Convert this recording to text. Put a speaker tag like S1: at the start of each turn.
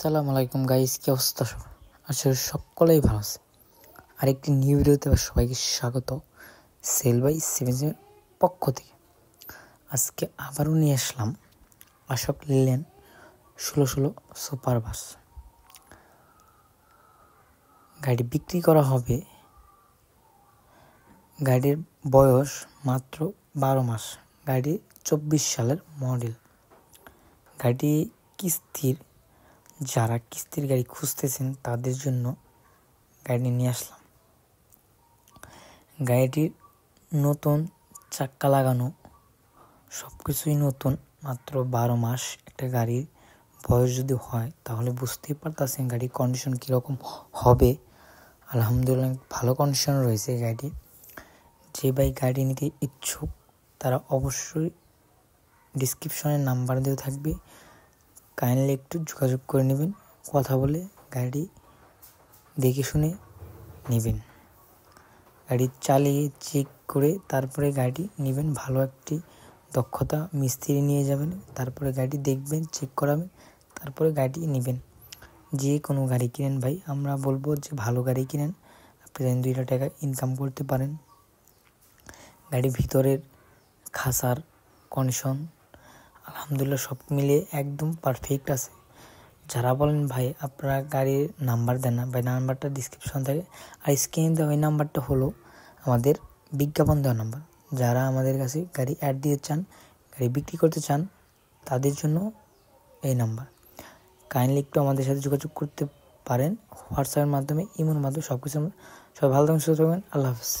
S1: আসসালামু আলাইকুম গাইস, কি অবস্থা সবার? আসলে সকলেই ভালো আছে। আরেকটি নিউ ভিডিওতে সবাইকে স্বাগত সেল বাই 7 পক্ষ থেকে। আজকে আবারও নিয়ে আসলাম অশোক লেল্যান্ড 1616 সুপার বাস। গাড়ি বিক্রি করা হবে। গাড়ির বয়স মাত্র 12 মাস। গাড়ি 24 সালের মডেল। গাড়ি কিস্তির, যারা কিস্তির গাড়ি খুঁজতেছেন তাদের জন্য গাড়ি নিয়ে আসলাম। গাড়িটির নতুন চাক্কা লাগানো, সব কিছুই নতুন। মাত্র 12 মাস একটা গাড়ির বয়স যদি হয় তাহলে বুঝতেই পারতেছেন গাড়ির কন্ডিশন কীরকম হবে। আলহামদুলিল্লাহ ভালো কন্ডিশন রয়েছে গাড়ি। যে ভাই গাড়ি নিতে ইচ্ছুক তারা অবশ্যই ডিসক্রিপশনে নাম্বার দেওয়া থাকবে, কাইন্ডলি একটু যোগাযোগ করে নেবেন। কথা বলে গাড়ি দেখে শুনে নেবেন। গাড়ি চালিয়ে চেক করে তারপরে গাড়ি নেবেন। ভালো একটি দক্ষতা মিস্ত্রি নিয়ে যাবেন, তারপরে গাড়ি দেখবেন, চেক করাবেন, তারপরে গাড়ি নেবেন। যে কোনো গাড়ি কিনেন ভাই, আমরা বলবো যে ভালো গাড়ি কিনেন, আপনি 2 লাখ টাকা ইনকাম করতে পারেন। গাড়ির ভিতরের খাসার কন্ডিশন আলহামদুলিল্লাহ সব মিলে একদম পারফেক্ট আছে। যারা বলেন ভাই আপনারা গাড়ির নাম্বার দেন না, ভাই নাম্বারটা ডিসক্রিপশন থাকে, আর স্ক্রিনে দেওয়া ওই নাম্বারটা হলো আমাদের বিজ্ঞাপন দেওয়া নাম্বার। যারা আমাদের কাছে গাড়ি অ্যাড দিতে চান, গাড়ি বিক্রি করতে চান, তাদের জন্য এই নাম্বার। কাইন্ডলি একটু আমাদের সাথে যোগাযোগ করতে পারেন হোয়াটসঅ্যাপের মাধ্যমে, ইমোর মাধ্যমে, সব কিছু। সবাই ভালো থাকবেন, সুস্থ থাকবেন। আল্লাহ হাফেজ।